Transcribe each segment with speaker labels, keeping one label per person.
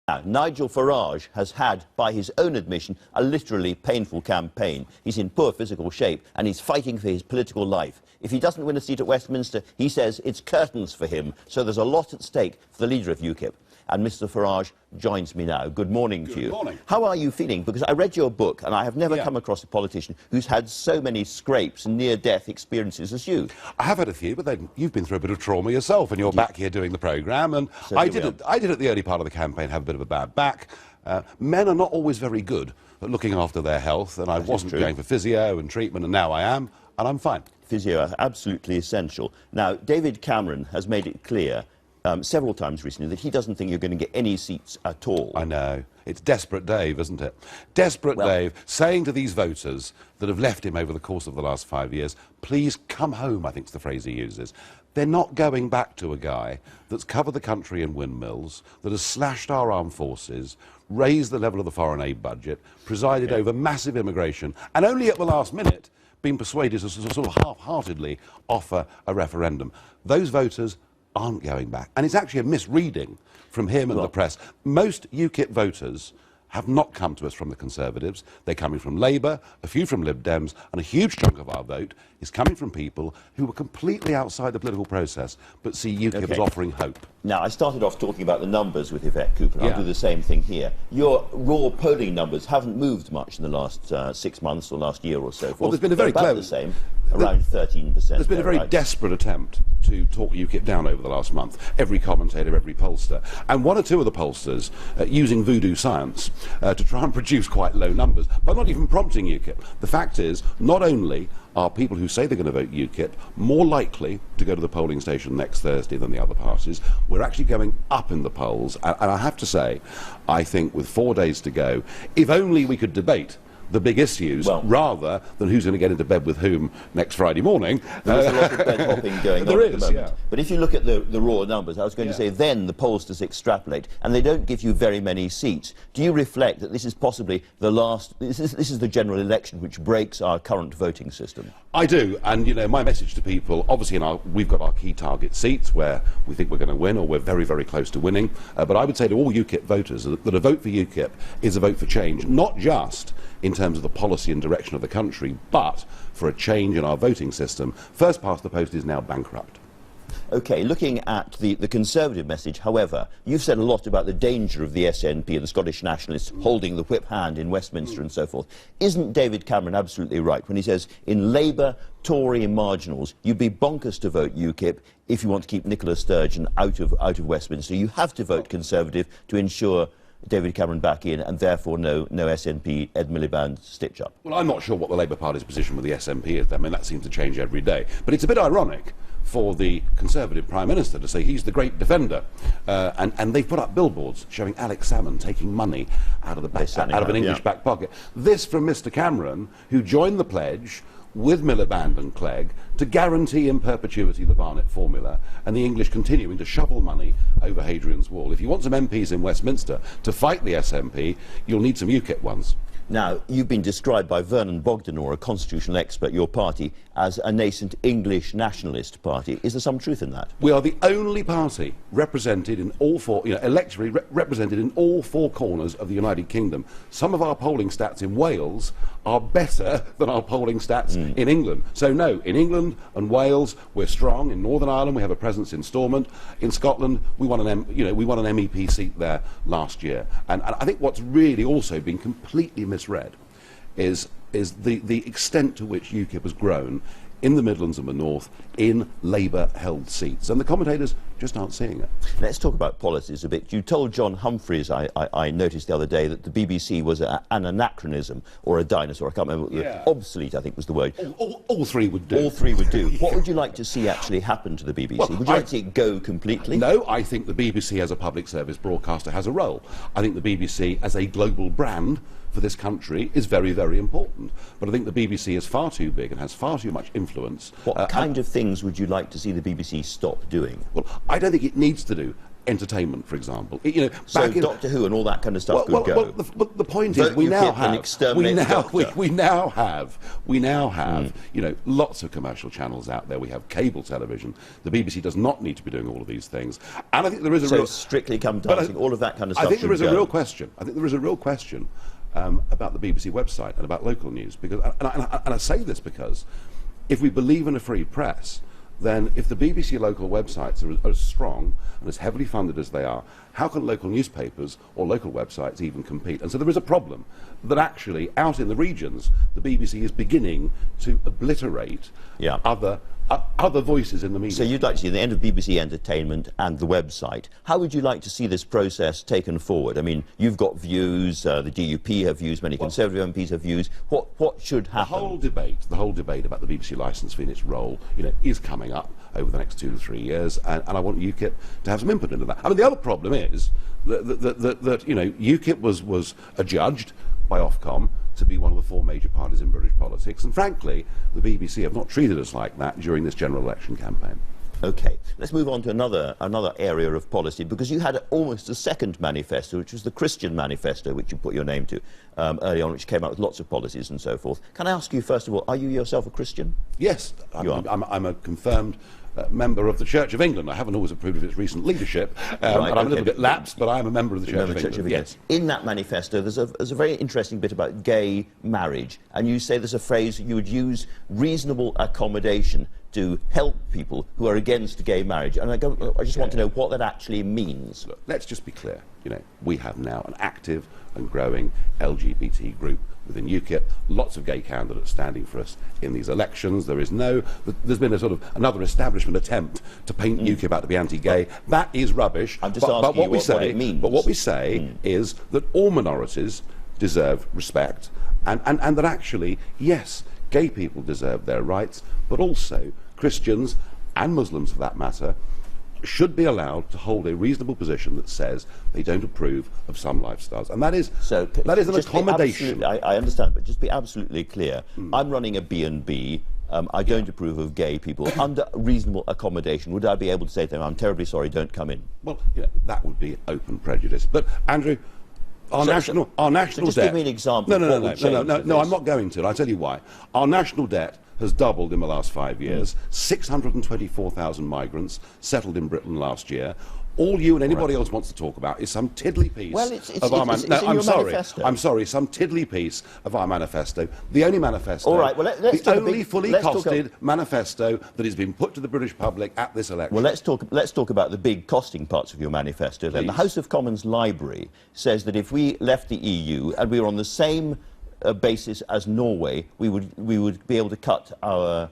Speaker 1: Now, Nigel Farage has had, by his own admission, a literally painful campaign. He's in poor physical shape and he's fighting for his political life. If he doesn't win a seat at Westminster, he says it's curtains for him. So there's a lot at stake for the leader of UKIP. And Mr. Farage joins me now. Good morning to you.
Speaker 2: Good morning.
Speaker 1: How are you feeling? Because I read your book and I have never come across a politician who's had so many scrapes and near-death experiences as you.
Speaker 2: I have had a few, but then you've been through a bit of trauma yourself and you're back here doing the programme. And
Speaker 1: So
Speaker 2: I did at the early part of the campaign have a bit of a bad back. Men are not always very good at looking after their health, and I wasn't going for physio and treatment, and now I am, and I'm fine.
Speaker 1: Physio are absolutely essential. Now, David Cameron has made it clear several times recently that he doesn't think you're going to get any seats at all.
Speaker 2: I know. It's Desperate Dave, isn't it? Desperate Dave saying to these voters that have left him over the course of the last 5 years, please come home, I think's the phrase he uses. They're not going back to a guy that's covered the country in windmills, that has slashed our armed forces, raised the level of the foreign aid budget, presided over massive immigration, and only at the last minute been persuaded to sort of half-heartedly offer a referendum. Those voters aren't going back. And it's actually a misreading from him and the press. Most UKIP voters have not come to us from the Conservatives. They're coming from Labour, a few from Lib Dems, and a huge chunk of our vote is coming from people who were completely outside the political process but see UKIP as offering hope.
Speaker 1: Now, I started off talking about the numbers with Yvette Cooper, and I'll do the same thing here. Your raw polling numbers haven't moved much in the last 6 months or last year or so.
Speaker 2: Well, there's been a very
Speaker 1: about the same, around 13%.
Speaker 2: There's been a very desperate attempt to talk UKIP down over the last month. Every commentator, every pollster. And one or two of the pollsters using voodoo science to try and produce quite low numbers, but not even prompting UKIP. The fact is, not only are people who say they're going to vote UKIP more likely to go to the polling station next Thursday than the other parties, we're actually going up in the polls. And I have to say, I think with 4 days to go, if only we could debate the big issues rather than who's going to get into bed with whom next Friday morning.
Speaker 1: There's a lot of bed hopping going on at the moment. But if you look at the raw numbers, I was going to say then the pollsters extrapolate and they don't give you very many seats. Do you reflect that this is possibly the last, this is the general election which breaks our current voting system?
Speaker 2: I do, and you know, my message to people, obviously we've got our key target seats where we think we're going to win or we're very, very close to winning, but I would say to all UKIP voters that a vote for UKIP is a vote for change, not just in terms of the policy and direction of the country, but for a change in our voting system. First past the post is now bankrupt.
Speaker 1: OK, looking at the Conservative message, however, you've said a lot about the danger of the SNP and the Scottish nationalists holding the whip hand in Westminster and so forth. Isn't David Cameron absolutely right when he says in Labour, Tory and marginals, you'd be bonkers to vote UKIP if you want to keep Nicola Sturgeon out of Westminster? You have to vote Conservative to ensure David Cameron back in, and therefore no SNP Ed Miliband stitch-up.
Speaker 2: Well, I'm not sure what the Labour Party's position with the SNP is. I mean, that seems to change every day. But it's a bit ironic for the Conservative Prime Minister to say he's the great defender. And they've put up billboards showing Alex Salmond taking money out of an English back pocket. This from Mr Cameron, who joined the pledge with Miliband and Clegg to guarantee in perpetuity the Barnett formula and the English continuing to shovel money over Hadrian's Wall. If you want some MPs in Westminster to fight the SNP, you'll need some UKIP ones.
Speaker 1: Now, you've been described by Vernon Bogdanor, a constitutional expert, your party, as a nascent English nationalist party. Is there some truth in that?
Speaker 2: We are the only party represented in all four, electorally represented in all four corners of the United Kingdom. Some of our polling stats in Wales are better than our polling stats in England. So no, in England and Wales, we're strong. In Northern Ireland, we have a presence in Stormont. In Scotland, we won an MEP seat there last year. And I think what's really also been completely misread is the extent to which UKIP has grown in the Midlands and the North in Labour-held seats. And the commentators just aren't seeing it.
Speaker 1: Let's talk about policies a bit. You told John Humphreys, I noticed the other day, that the BBC was an anachronism or a dinosaur. I can't remember. Obsolete, I think, was the word.
Speaker 2: All three would do.
Speaker 1: All three would do. What would you like to see actually happen to the BBC? Well, would you like to see it go completely?
Speaker 2: No, I think the BBC as a public service broadcaster has a role. I think the BBC as a global brand for this country is very, very important. But I think the BBC is far too big and has far too much influence.
Speaker 1: What kind of things would you like to see the BBC stop doing?
Speaker 2: Well, I don't think it needs to do entertainment, for example.
Speaker 1: So Doctor Who and all that kind of stuff could go.
Speaker 2: Well, the point is, we now have lots of commercial channels out there. We have cable television. The BBC does not need to be doing all of these things. And I think there is a
Speaker 1: Strictly Come Dancing, all of that kind of stuff.
Speaker 2: I think there is a real question. About the BBC website and about local news, because, and I say this because if we believe in a free press, then if the BBC local websites are as strong and as heavily funded as they are, how can local newspapers or local websites even compete? And so there is a problem that actually, out in the regions, the BBC is beginning to obliterate other voices in the media.
Speaker 1: So you'd like to see the end of BBC Entertainment and the website. How would you like to see this process taken forward? I mean, you've got views, the DUP have views, many Conservative MPs have views. What should happen?
Speaker 2: The whole debate about the BBC licence fee and its role, is coming up over the next 2 to 3 years, and I want UKIP to have some input into that. I mean, the other problem is that UKIP was adjudged by Ofcom to be one of the 4 major parties in British politics, and frankly, the BBC have not treated us like that during this general election campaign.
Speaker 1: OK, let's move on to another area of policy, because you had almost a second manifesto, which was the Christian manifesto, which you put your name to early on, which came out with lots of policies and so forth. Can I ask you, first of all, are you yourself a Christian?
Speaker 2: Yes, I'm a confirmed member of the Church of England. I haven't always approved of its recent leadership, and I'm a little bit lapsed, but I am a member of the Church of England. Yes. In
Speaker 1: that manifesto, there's a very interesting bit about gay marriage, and you say there's a phrase you would use: reasonable accommodation to help people who are against gay marriage. And I just want to know what that actually means.
Speaker 2: Look, let's just be clear. We have now an active and growing LGBT group within UKIP, lots of gay candidates standing for us in these elections. There's been a sort of another establishment attempt to paint UKIP out to be anti-gay. That is rubbish.
Speaker 1: I'm just asking you what it means.
Speaker 2: But what we say is that all minorities deserve respect, and that actually, yes, gay people deserve their rights, but also Christians and Muslims, for that matter, should be allowed to hold a reasonable position that says they don't approve of some lifestyles. And that is an accommodation.
Speaker 1: I understand, but just be absolutely clear. I'm running a B&B. I don't approve of gay people. Under reasonable accommodation, would I be able to say to them, I'm terribly sorry, don't come in?
Speaker 2: Well, that would be open prejudice. But, Andrew, our national
Speaker 1: just
Speaker 2: debt...
Speaker 1: give me an example.
Speaker 2: No, I'm not going to. I'll tell you why. Our national debt has doubled in the last 5 years. 624,000 migrants settled in Britain last year. All you and anybody else wants to talk about is some tiddly piece of our manifesto. I'm sorry, some tiddly piece of our manifesto. The only manifesto,
Speaker 1: all right, well,
Speaker 2: the only fully costed manifesto that has been put to the British public at this election.
Speaker 1: Well, let's talk about the big costing parts of your manifesto then. The House of Commons Library says that if we left the EU and we were on the same basis as Norway, we would be able to cut our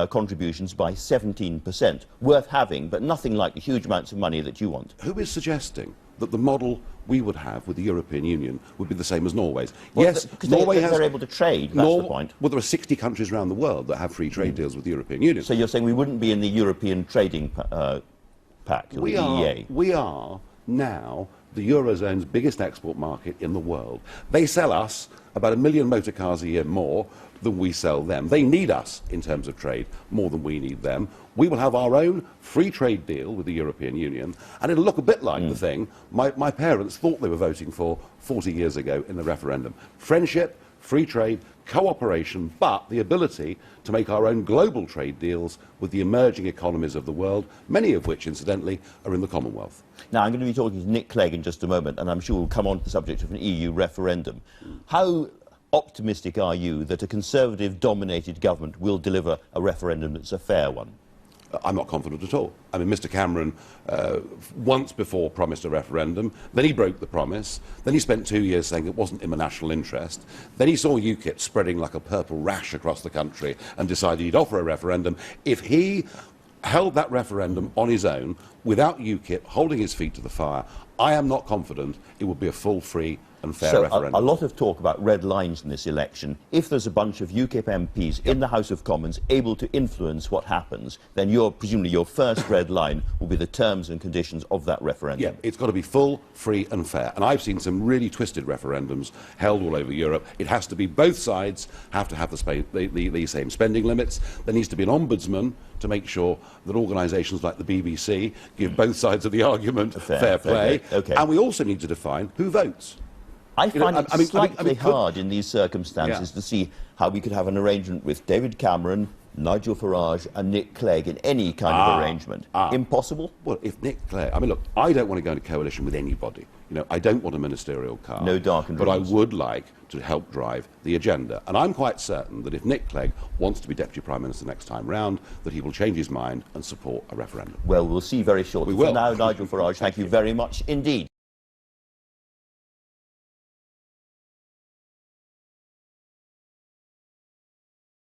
Speaker 1: contributions by 17%. Worth having, but nothing like the huge amounts of money that you want.
Speaker 2: Who is suggesting that the model we would have with the European Union would be the same as Norway's?
Speaker 1: Well,
Speaker 2: yes,
Speaker 1: because they're able to trade, that's the point.
Speaker 2: Well, there are 60 countries around the world that have free trade deals with the European Union.
Speaker 1: So you're saying we wouldn't be in the European Trading Pact, or the EEA?
Speaker 2: We are now the Eurozone's biggest export market in the world. They sell us about 1 million motor cars a year more than we sell them. They need us in terms of trade more than we need them. We will have our own free trade deal with the European Union, and it'll look a bit like the thing my parents thought they were voting for 40 years ago in the referendum. Friendship, free trade, cooperation, but the ability to make our own global trade deals with the emerging economies of the world, many of which, incidentally, are in the Commonwealth.
Speaker 1: Now, I'm going to be talking to Nick Clegg in just a moment, and I'm sure we'll come on to the subject of an EU referendum. How optimistic are you that a Conservative-dominated government will deliver a referendum that's a fair one?
Speaker 2: I'm not confident at all. I mean, Mr Cameron once before promised a referendum, then he broke the promise, then he spent 2 years saying it wasn't in the national interest, then he saw UKIP spreading like a purple rash across the country and decided he'd offer a referendum. If he held that referendum on his own, without UKIP holding his feet to the fire, I am not confident it would be a full, free and fair referendum.
Speaker 1: A lot of talk about red lines in this election. If there's a bunch of UKIP MPs in the House of Commons able to influence what happens, then presumably your first red line will be the terms and conditions of that referendum.
Speaker 2: Yeah, it's got to be full, free and fair. And I've seen some really twisted referendums held all over Europe. It has to be both sides have to have the same spending limits. There needs to be an ombudsman to make sure that organisations like the BBC give both sides of the argument fair play.
Speaker 1: Okay.
Speaker 2: And we also need to define who votes.
Speaker 1: I find it slightly
Speaker 2: could-
Speaker 1: hard in these circumstances
Speaker 2: Yeah.
Speaker 1: to see how we could have an arrangement with David Cameron, Nigel Farage and Nick Clegg in any kind of arrangement. Impossible?
Speaker 2: Well, if Nick Clegg... I mean, look, I don't want to go into coalition with anybody. You know, I don't want a ministerial car.
Speaker 1: No darkened
Speaker 2: But I
Speaker 1: rooms.
Speaker 2: would like to help drive the agenda. And I'm quite certain that if Nick Clegg wants to be Deputy Prime Minister next time round, that he will change his mind and support a referendum.
Speaker 1: Well, we'll see very shortly.
Speaker 2: We will.
Speaker 1: For now, Nigel Farage, thank you very much indeed.